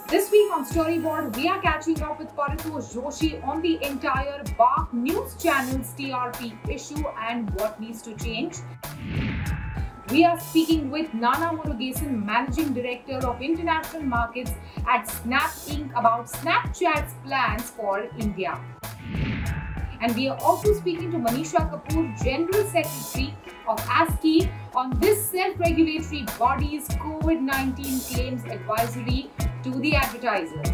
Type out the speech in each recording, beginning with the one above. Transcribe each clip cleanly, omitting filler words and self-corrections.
This week on Storyboard, we are catching up with Paritosh Joshi on the entire BARC News Channel's TRP issue and what needs to change. We are speaking with Nana Murugesan, Managing Director of International Markets at Snap Inc. about Snapchat's plans for India. And we are also speaking to Manisha Kapoor, General Secretary of ASCI, on this self-regulatory body's COVID-19 claims advisory to the advertisers.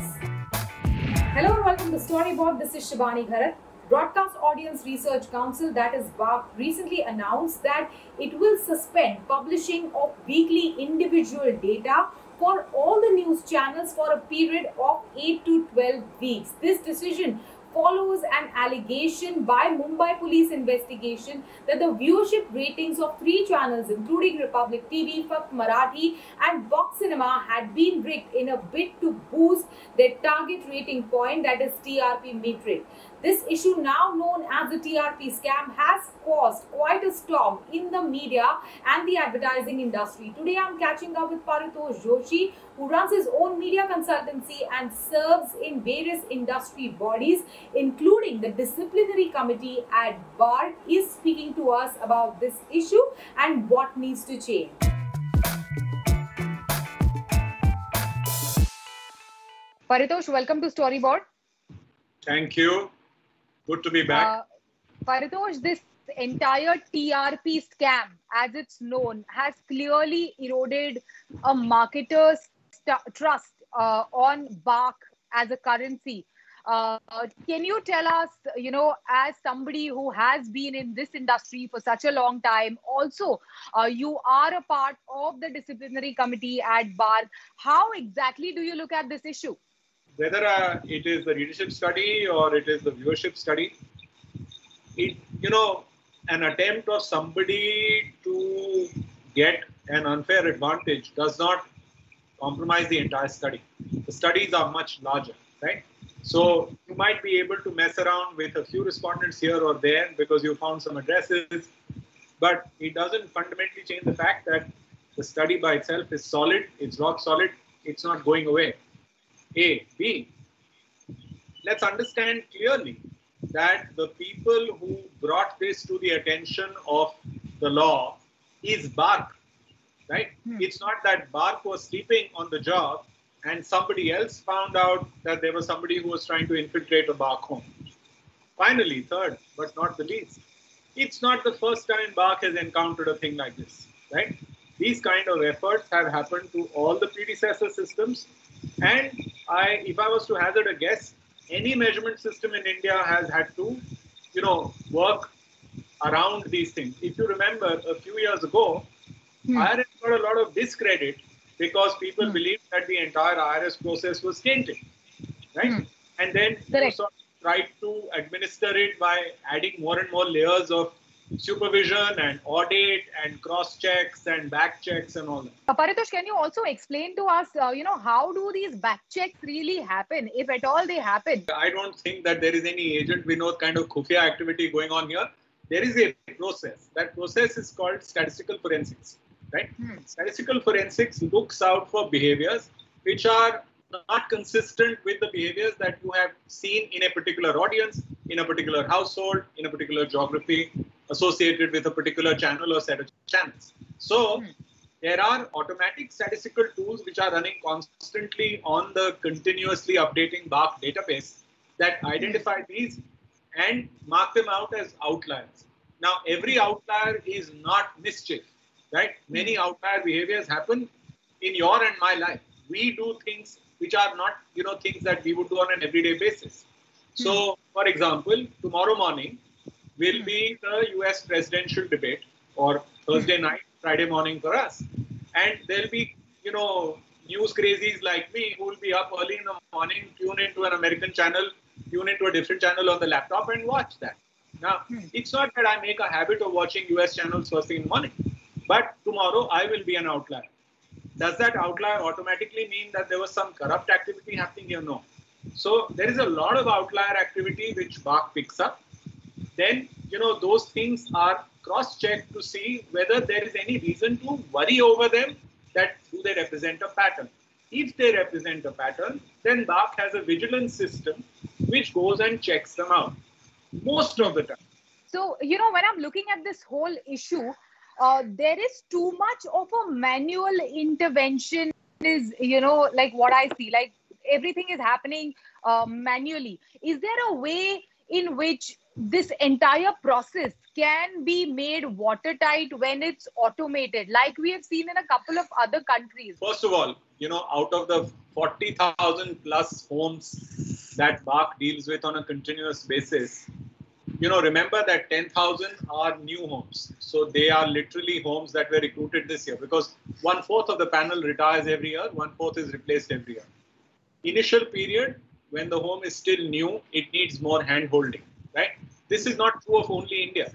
Hello and welcome to Storyboard. This is Shibani Gharat. Broadcast Audience Research Council, that is BARC, recently announced that it will suspend publishing of weekly individual data for all the news channels for a period of 8 to 12 weeks. This decision follows an allegation by Mumbai police investigation that the viewership ratings of 3 channels including Republic TV, Fakt Marathi and Vox Cinema had been rigged in a bid to boost their target rating point, that is TRP metric. This issue, now known as the TRP scam, has caused quite a storm in the media and the advertising industry. Today I am catching up with Paritosh Joshi, who runs his own media consultancy and serves in various industry bodies, including the disciplinary committee at BARC, is speaking to us about this issue and what needs to change. Paritosh, welcome to Storyboard. Thank you. Good to be back. Paritosh, this entire TRP scam, as it's known, has clearly eroded a marketer's trust on BARC as a currency. Can you tell us, as somebody who has been in this industry for such a long time, also you are a part of the disciplinary committee at BARC, how exactly do you look at this issue? Whether it is the readership study or it is the viewership study, an attempt of somebody to get an unfair advantage does not compromise the entire study. The studies are much larger, right? So you might be able to mess around with a few respondents here or there because you found some addresses, but it doesn't fundamentally change the fact that the study by itself is solid, it's rock solid, it's not going away. A. B. Let's understand clearly that the people who brought this to the attention of the law is BARC, right? It's not that BARC was sleeping on the job and somebody else found out that there was somebody who was trying to infiltrate a BARC home. Finally, third, but not the least, it's not the first time BARC has encountered a thing like this, right? These kind of efforts have happened to all the predecessor systems. And if I was to hazard a guess, any measurement system in India has had to, work around these things. If you remember, a few years ago, IRS got a lot of discredit because people believed that the entire IRS process was tainted, right? And then you sort of tried to administer it by adding more and more layers of supervision and audit and cross checks and back checks and all that. Paritosh, can you also explain to us, how do these back checks really happen, if at all they happen? I don't think that there is any Agent Vinod kind of khufia activity going on here. There is a process. That process is called statistical forensics, right? Statistical forensics looks out for behaviors which are not consistent with the behaviors that you have seen in a particular audience, in a particular household, in a particular geography, associated with a particular channel or set of channels. So there are automatic statistical tools which are running constantly on the continuously updating BARC database that identify these and mark them out as outliers. Now, every outlier is not mischief, right? Many outlier behaviors happen in your and my life. We do things which are not, things that we would do on an everyday basis. So, for example, tomorrow morning will be the US presidential debate, or Thursday night, Friday morning for us. And there'll be, news crazies like me who will be up early in the morning, tune into an American channel, tune into a different channel on the laptop and watch that. Now, it's not that I make a habit of watching US channels first thing in the morning, but tomorrow I will be an outlier. Does that outlier automatically mean that there was some corrupt activity happening here? No. So there is a lot of outlier activity which BARC picks up. Then, those things are cross-checked to see whether there is any reason to worry over them, that do they represent a pattern. If they represent a pattern, then BARC has a vigilance system which goes and checks them out most of the time. So, when I'm looking at this whole issue, there is too much of a manual intervention is, like what I see, like everything is happening manually. Is there a way in which this entire process can be made watertight when it's automated, like we have seen in a couple of other countries? First of all, out of the 40,000 plus homes that BARC deals with on a continuous basis, remember that 10,000 are new homes. So they are literally homes that were recruited this year, because 1/4 of the panel retires every year, 1/4 is replaced every year. Initial period, when the home is still new, it needs more hand holding, right? This is not true of only India.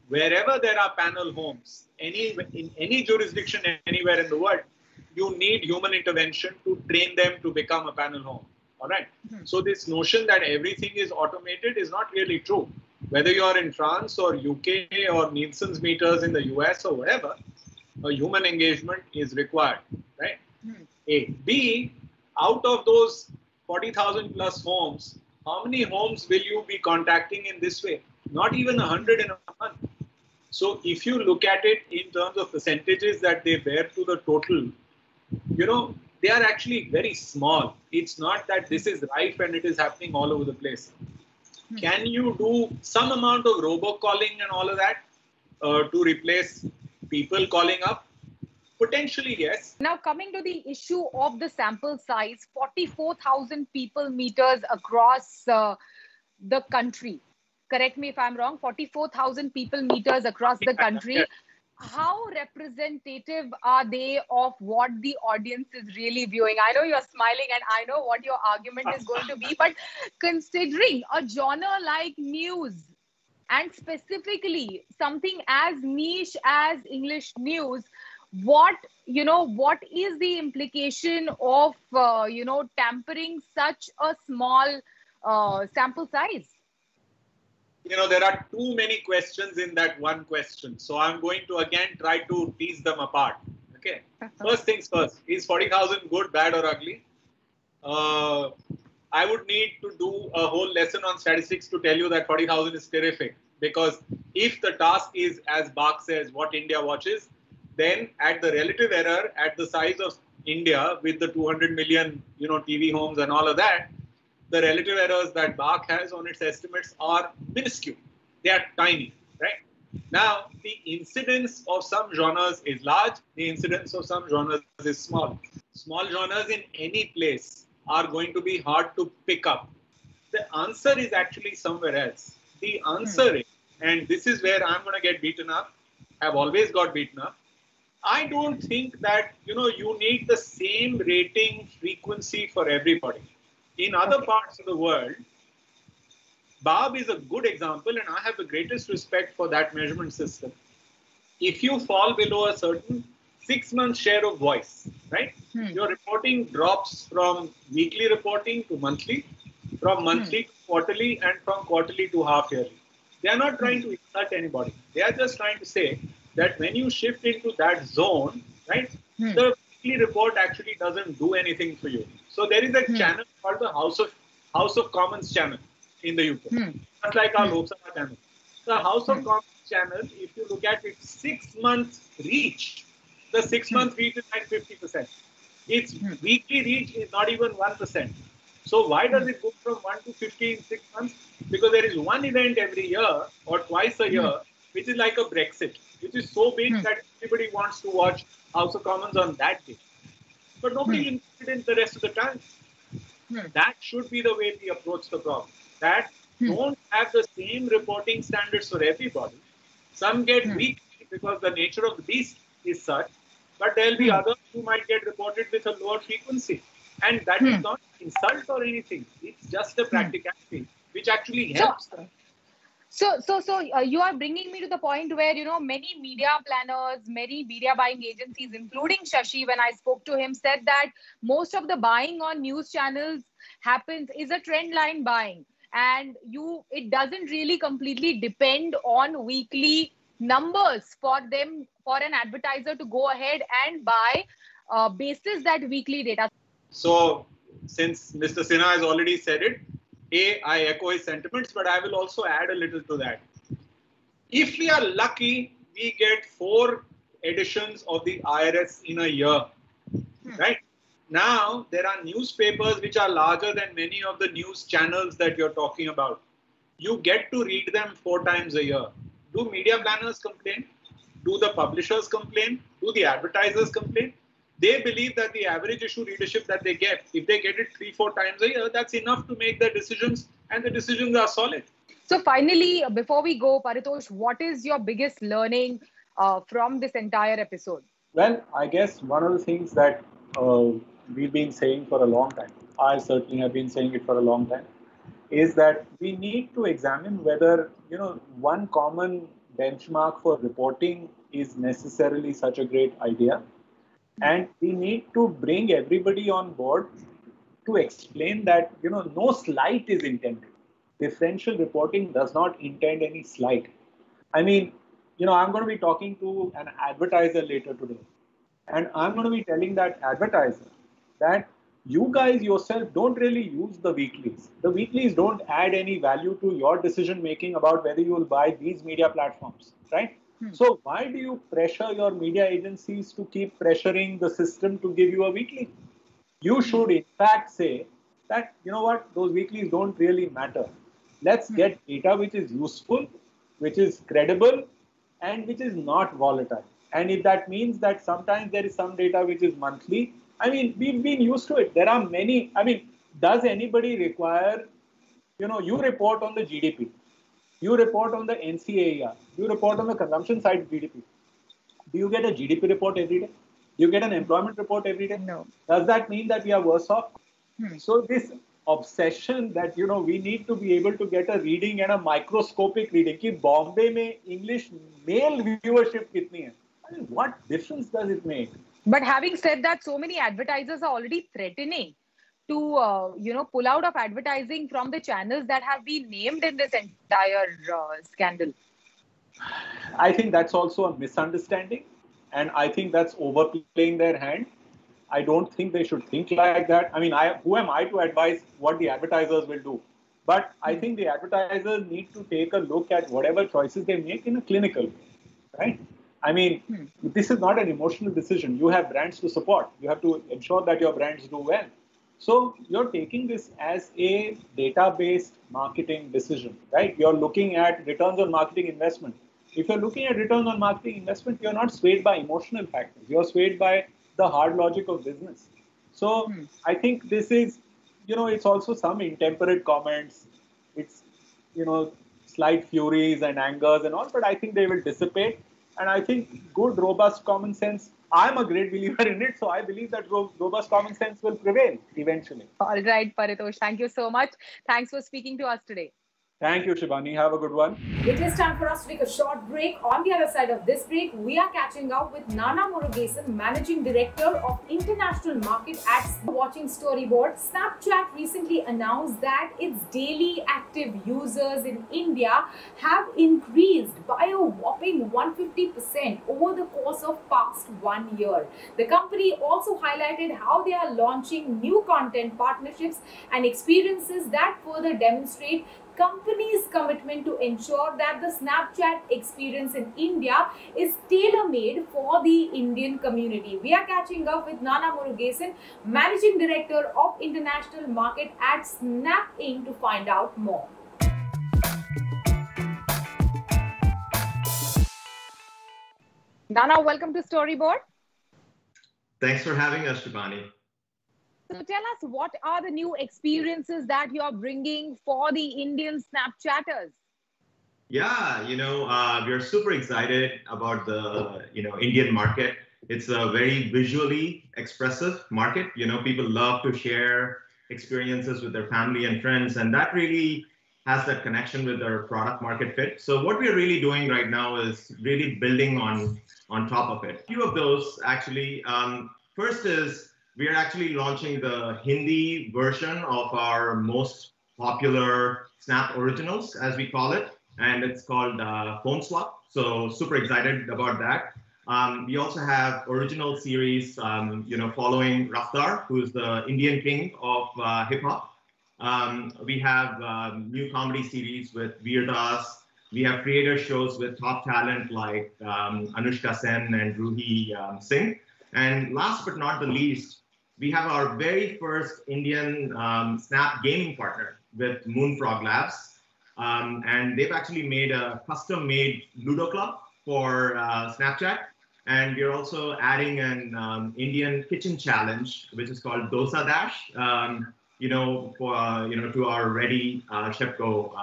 Wherever there are panel homes, in any jurisdiction anywhere in the world, you need human intervention to train them to become a panel home. All right. So this notion that everything is automated is not really true. Whether you are in France or UK or Nielsen's meters in the US or wherever, a human engagement is required, right? A. B, out of those 40,000 plus homes, how many homes will you be contacting in this way? Not even 100 in a month. So if you look at it in terms of percentages that they bear to the total, they are actually very small. It's not that this is rife and it is happening all over the place. Can you do some amount of robocalling and all of that to replace people calling up? Potentially, yes. Now, coming to the issue of the sample size, 44,000 people meters across the country. Correct me if I'm wrong, 44,000 people meters across the country. How representative are they of what the audience is really viewing? I know you're smiling and I know what your argument is going to be, but considering a genre like news and specifically something as niche as English news, what is the implication of, tampering such a small sample size? There are too many questions in that one question. So I'm going to again try to tease them apart. Okay. First things first, is 40,000 good, bad or ugly? I would need to do a whole lesson on statistics to tell you that 40,000 is terrific. Because if the task is, as BARC says, what India watches, then at the relative error, at the size of India with the 200 million, TV homes and all of that, the relative errors that BARC has on its estimates are minuscule. They are tiny, right? Now, the incidence of some genres is large. The incidence of some genres is small. Small genres in any place are going to be hard to pick up. The answer is actually somewhere else. The answer is, and this is where I'm going to get beaten up. I've always got beaten up. I don't think that, you need the same rating frequency for everybody. In other parts of the world, BARB is a good example, and I have the greatest respect for that measurement system. If you fall below a certain 6-month share of voice, right? Your reporting drops from weekly reporting to monthly, from monthly to quarterly, and from quarterly to half yearly. They are not trying to insult anybody. They are just trying to say that when you shift into that zone, right, the weekly report actually doesn't do anything for you. So there is a channel called the House of Commons channel in the UK, just like our Lok Sabha channel. The House of Commons channel, if you look at its 6 months reach, the 6-month reach is like 50%. Its weekly reach is not even 1%. So why does it go from 1 to 50 in 6 months? Because there is one event every year or twice a year, which is like a Brexit, which is so big that everybody wants to watch House of Commons on that day. But nobody interested in the rest of the time. That should be the way we approach the problem. That don't have the same reporting standards for everybody. Some get weekly because the nature of the beast is such, but there will be others who might get reported with a lower frequency. And that is not insult or anything. It's just a practicality, which actually helps. So you are bringing me to the point where, many media planners, many media buying agencies, including Shashi, when I spoke to him, said that most of the buying on news channels is a trend line buying. And it doesn't really completely depend on weekly numbers for an advertiser to go ahead and buy basis that weekly data. So since Mr. Sinha has already said it, I echo his sentiments, but I will also add a little to that. If we are lucky, we get 4 editions of the IRS in a year, right? Now, there are newspapers which are larger than many of the news channels that you're talking about. You get to read them 4 times a year. Do media planners complain? Do the publishers complain? Do the advertisers complain? They believe that the average issue readership that they get, if they get it 3-4 times a year, that's enough to make their decisions, and the decisions are solid. So finally, before we go, Paritosh, what is your biggest learning from this entire episode? Well, I guess one of the things that we've been saying for a long time, I certainly have been saying it for a long time, is that we need to examine whether, one common benchmark for reporting is necessarily such a great idea. And we need to bring everybody on board to explain that, no slight is intended. Differential reporting does not intend any slight. I mean, I'm going to be talking to an advertiser later today. And I'm going to be telling that advertiser that you guys yourself don't really use the weeklies. The weeklies don't add any value to your decision making about whether you will buy these media platforms, right? So why do you pressure your media agencies to keep pressuring the system to give you a weekly? You should in fact say that, those weeklies don't really matter. Let's get data which is useful, which is credible, and which is not volatile. And if that means that sometimes there is some data which is monthly, I mean, we've been used to it. There are many, does anybody require, you report on the GDP, you report on the NCAER, you report on the consumption side GDP. Do you get a GDP report every day? Do you get an employment report every day? No. Does that mean that we are worse off? So this obsession that, we need to be able to get a reading and a microscopic reading. Ki Bombay mein English male viewership kitni hai? I mean, what difference does it make? But having said that, so many advertisers are already threatening to, pull out of advertising from the channels that have been named in this entire scandal. I think that's also a misunderstanding. And I think that's overplaying their hand. I don't think they should think like that. I mean, who am I to advise what the advertisers will do? But I think the advertisers need to take a look at whatever choices they make in a clinical way, right? I mean, this is not an emotional decision. You have brands to support. You have to ensure that your brands do well. So you're taking this as a data-based marketing decision, right? You're looking at returns on marketing investment. If you're looking at returns on marketing investment, you're not swayed by emotional factors. You're swayed by the hard logic of business. So I think this is, it's also some intemperate comments. It's, slight furies and angers and all, but I think they will dissipate. And I think good, robust common sense, I'm a great believer in it. So I believe that robust common sense will prevail eventually. All right, Paritosh, thank you so much. Thanks for speaking to us today. Thank you, Shivani. Have a good one. It is time for us to take a short break. On the other side of this break, we are catching up with Nana Murugesan, Managing Director of International Market at Watching Storyboard. Snapchat recently announced that its daily active users in India have increased by a whopping 150% over the course of past 1 year. The company also highlighted how they are launching new content partnerships and experiences that further demonstrate company's commitment to ensure that the Snapchat experience in India is tailor-made for the Indian community. We are catching up with Nana Murugesan, Managing Director of International Market at Snap Inc. to find out more. Nana, welcome to Storyboard. Thanks for having us, Shivani. So tell us, what are the new experiences that you are bringing for the Indian Snapchatters? Yeah, we're super excited about the, Indian market. It's a very visually expressive market. People love to share experiences with their family and friends, and that really has that connection with their product market fit. So what we're really doing right now is really building on top of it. A few of those actually. First is, we are actually launching the Hindi version of our most popular Snap Originals, as we call it, and it's called Phone Swap. So super excited about that. We also have original series, following Raftar, who is the Indian king of hip hop. We have new comedy series with Veer Das. We have creator shows with top talent like Anushka Sen and Ruhi Singh. And last but not the least, we have our very first Indian Snap gaming partner with Moonfrog Labs. And they've actually made a custom-made Ludo club for Snapchat. And we're also adding an Indian kitchen challenge, which is called Dosa Dash, to our Ready Chef Go,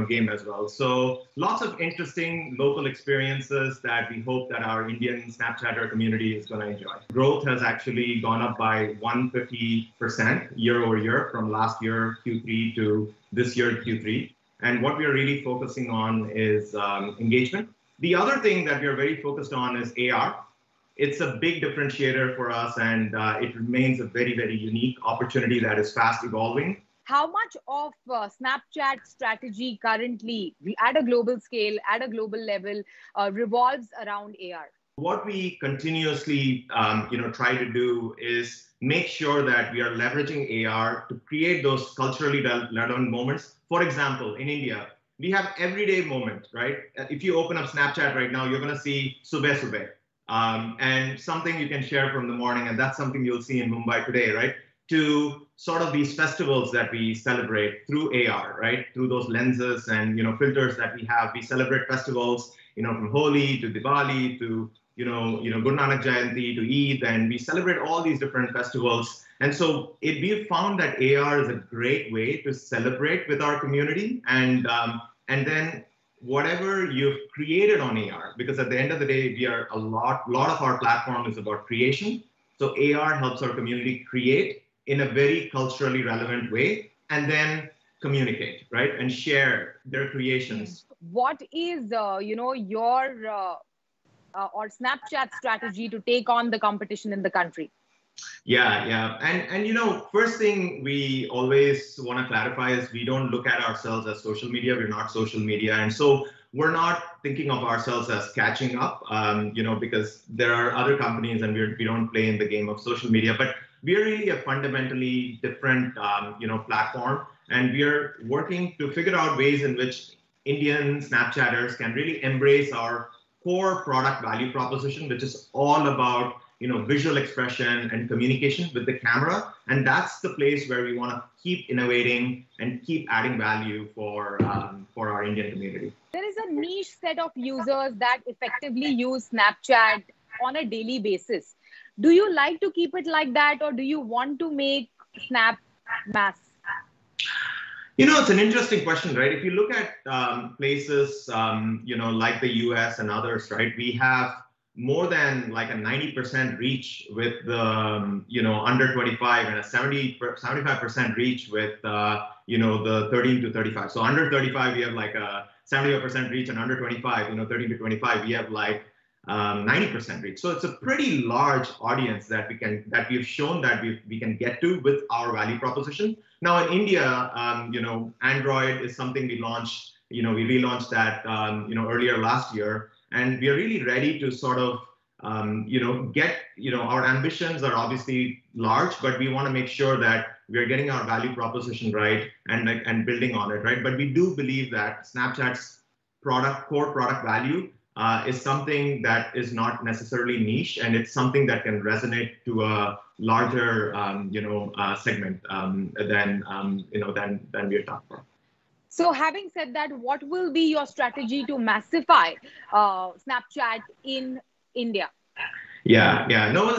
game as well. So lots of interesting local experiences that we hope that our Indian Snapchatter community is going to enjoy. Growth has actually gone up by 150% year over year from last year Q3 to this year Q3. And what we are really focusing on is engagement. The other thing that we are very focused on is AR. It's a big differentiator for us, and it remains a very, very unique opportunity that is fast evolving. How much of Snapchat strategy currently at a global scale, at a global level, revolves around AR? What we continuously try to do is make sure that we are leveraging AR to create those culturally relevant moments. For example, in India, we have everyday moment, right? If you open up Snapchat right now, you're going to see Subeh Subeh. And something you can share from the morning, and that's something you'll see in Mumbai today, right? To sort of these festivals that we celebrate through AR, right? Through those lenses and filters that we have. We celebrate festivals, from Holi to Diwali to Guru Nanak Jayanti to Eid, and we celebrate all these different festivals. And so we found that AR is a great way to celebrate with our community, and then whatever you've created on AR, because at the end of the day, a lot of our platform is about creation. So AR helps our community create in a very culturally relevant way, and then communicate, right? And share their creations. What is, your or Snapchat strategy to take on the competition in the country? Yeah. And first thing we always want to clarify is we don't look at ourselves as social media. We're not social media. And so we're not thinking of ourselves as catching up, because there are other companies and we don't play in the game of social media. But we're really a fundamentally different, platform. And we're working to figure out ways in which Indian Snapchatters can really embrace our core product value proposition, which is all about visual expression and communication with the camera. And that's the place where we want to keep innovating and keep adding value for our Indian community. There is a niche set of users that effectively use Snapchat on a daily basis. Do you like to keep it like that, or do you want to make Snap mass? It's an interesting question, right? If you look at places, like the US and others, right, we have more than like a 90% reach with the, under 25 and a 75% reach with, the 13 to 35. So under 35, we have like a 75% reach, and under 25, 13 to 25, we have like 90% reach. So it's a pretty large audience that we've shown that we can get to with our value proposition. Now in India, Android is something we launched. We relaunched that earlier last year, and we are really ready to sort of get our ambitions are obviously large, but we want to make sure that we are getting our value proposition right and building on it, right? But we do believe that Snapchat's core product value is something that is not necessarily niche, and it's something that can resonate to a larger, segment than we're talking about. So having said that, what will be your strategy to massify Snapchat in India? Yeah. No,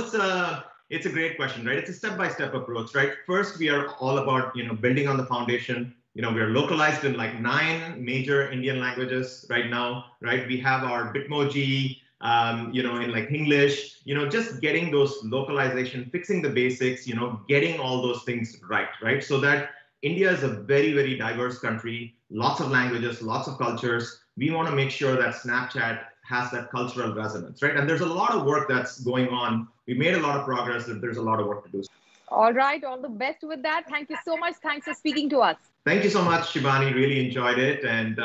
it's a great question, right? It's a step-by-step approach, right? First, we are all about, building on the foundation. We are localized in like 9 major Indian languages right now, right? We have our Bitmoji, in like English, just getting those localization, fixing the basics, getting all those things right? So that India is a very, very diverse country, lots of languages, lots of cultures. We want to make sure that Snapchat has that cultural resonance, right? And there's a lot of work that's going on. We made a lot of progress, and there's a lot of work to do. All right. All the best with that. Thank you so much. Thanks for speaking to us. Thank you so much, Shivani. Really enjoyed it. And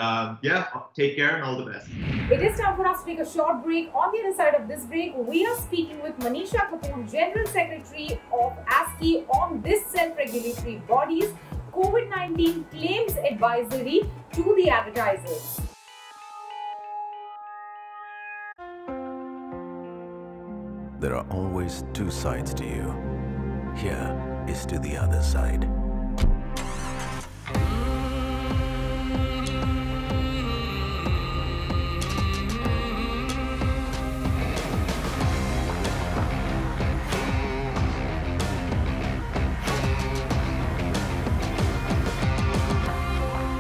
yeah, take care and all the best. It is time for us to take a short break. On the other side of this break, we are speaking with Manisha Kapoor, General Secretary of ASCI, on this self-regulatory body's COVID-19 claims advisory to the advertisers. There are always two sides to you. Here is to the other side.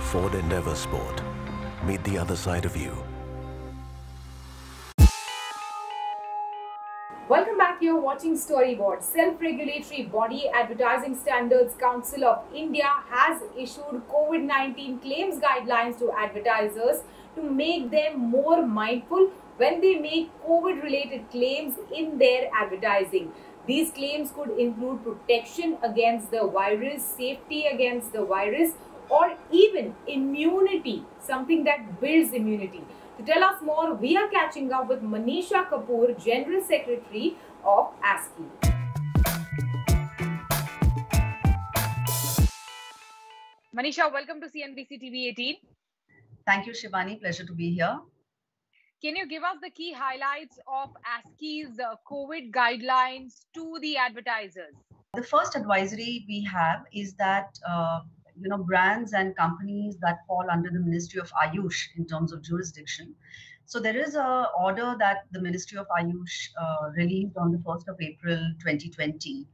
Ford Endeavour Sport. Meet the other side of you. Welcome back. You're watching Storyboard. Self-regulatory body Advertising Standards Council of India has issued COVID-19 claims guidelines to advertisers to make them more mindful when they make COVID-related claims in their advertising. These claims could include protection against the virus, safety against the virus, or even immunity, something that builds immunity. To tell us more, we are catching up with Manisha Kapoor, General Secretary of ASCI. Manisha, welcome to CNBC TV 18. Thank you, Shivani. Pleasure to be here. Can you give us the key highlights of ASCI's COVID guidelines to the advertisers? The first advisory we have is that brands and companies that fall under the Ministry of Ayush in terms of jurisdiction. So there is a order that the Ministry of Ayush released on the 1st of April 2020.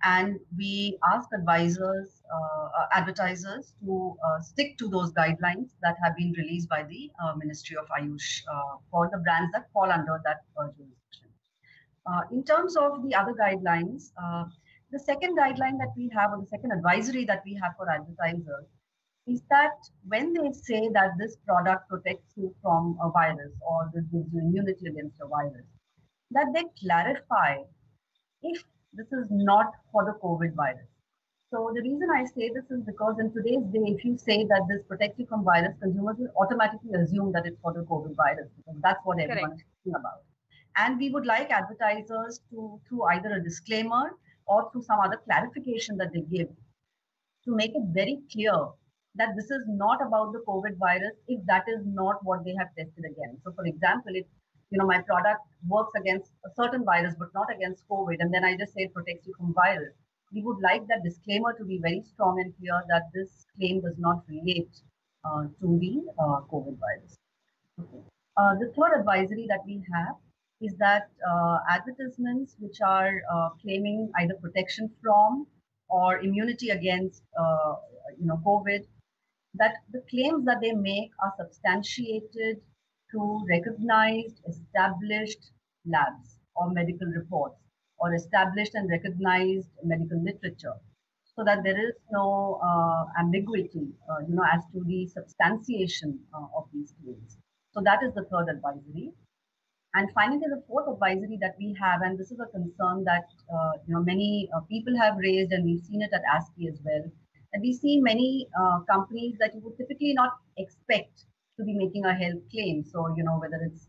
And we ask advertisers to stick to those guidelines that have been released by the Ministry of Ayush for the brands that fall under that jurisdiction. In terms of the other guidelines, the second guideline that we have, or the second advisory that we have for advertisers, is that when they say that this product protects you from a virus or this gives you immunity against a virus, that they clarify if this is not for the COVID virus. So the reason I say this is because in today's day, if you say that this protects you from virus, consumers will automatically assume that it's for the COVID virus, because that's what everyone is thinking about. And we would like advertisers to, through either a disclaimer or through some other clarification that they give, to make it very clear that this is not about the COVID virus if that is not what they have tested against. So for example, if my product works against a certain virus but not against COVID, and then I just say it protects you from virus, we would like that disclaimer to be very strong and clear that this claim does not relate to the COVID virus. Okay. The third advisory that we have is that advertisements which are claiming either protection from or immunity against COVID, that the claims that they make are substantiated through recognized, established labs or medical reports, or established and recognized medical literature, so that there is no ambiguity, as to the substantiation of these claims. So that is the third advisory. And finally, the fourth advisory that we have, and this is a concern that many people have raised, and we've seen it at ASCI as well. And we see many companies that you would typically not expect to be making a health claim. So whether it's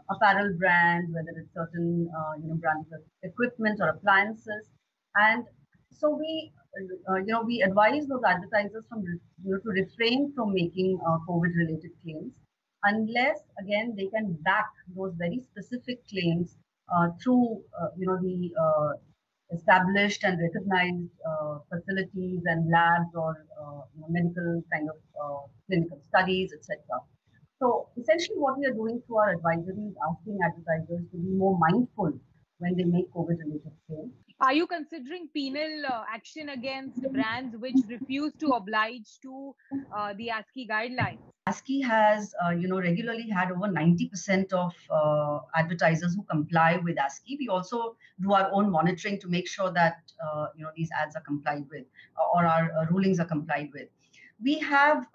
apparel brands, whether it's certain brands of equipment or appliances, and so we advise those advertisers to refrain from making COVID-related claims, unless, again, they can back those very specific claims through, the established and recognized facilities and labs or medical kind of clinical studies, etc. So essentially what we are doing through our advisory is asking advertisers to be more mindful when they make COVID-related claims. Are you considering penal action against brands which refuse to oblige to the ASCI guidelines? ASCI has, regularly had over 90% of advertisers who comply with ASCI. We also do our own monitoring to make sure that, these ads are complied with, or our rulings are complied with. We have,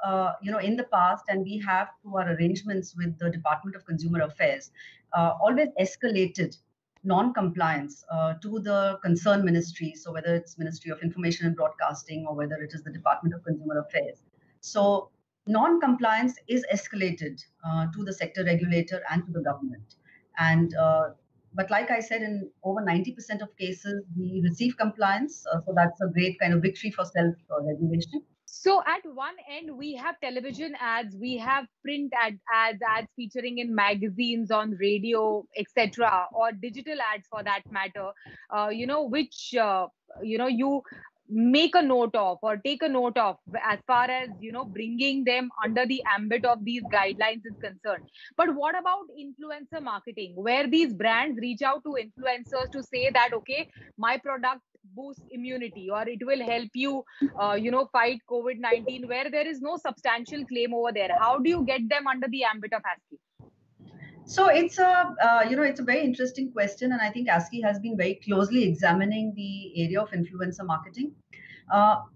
in the past, and we have through our arrangements with the Department of Consumer Affairs, always escalated non-compliance to the concerned ministry. So whether it's Ministry of Information and Broadcasting or whether it is the Department of Consumer Affairs. So non-compliance is escalated to the sector regulator and to the government. And but like I said, in over 90% of cases, we receive compliance. So that's a great kind of victory for self-regulation. So at one end, we have television ads, we have print ads featuring in magazines, on radio, etc., or digital ads for that matter, which, you make a note of or take a note of as far as, bringing them under the ambit of these guidelines is concerned. But what about influencer marketing, where these brands reach out to influencers to say that, okay, my product boosts immunity or it will help you fight COVID-19, where there is no substantial claim over there? How do you get them under the ambit of ASCI? So it's a very interesting question, and I think ASCI has been very closely examining the area of influencer marketing.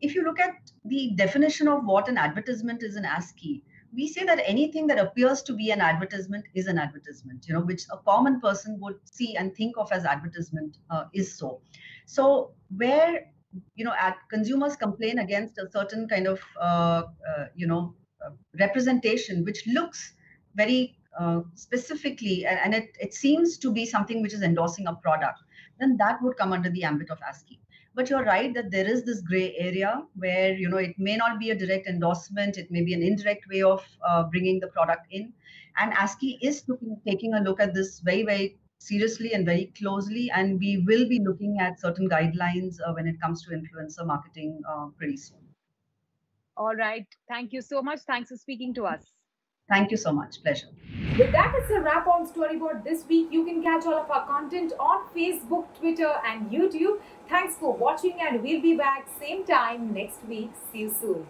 If you look at the definition of what an advertisement is in ASCI, we say that anything that appears to be an advertisement is an advertisement, which a common person would see and think of as advertisement is so. So where, consumers complain against a certain kind of, representation, which looks very specifically, and it seems to be something which is endorsing a product, then that would come under the ambit of ASCI. But you're right that there is this gray area where, it may not be a direct endorsement, it may be an indirect way of bringing the product in. And ASCI is taking a look at this very, very seriously and very closely, and we will be looking at certain guidelines when it comes to influencer marketing pretty soon. All right. Thank you so much. Thanks for speaking to us. Thank you so much. Pleasure. With that, it's a wrap on Storyboard this week. You can catch all of our content on Facebook, Twitter, and YouTube. Thanks for watching, and we'll be back same time next week. See you soon.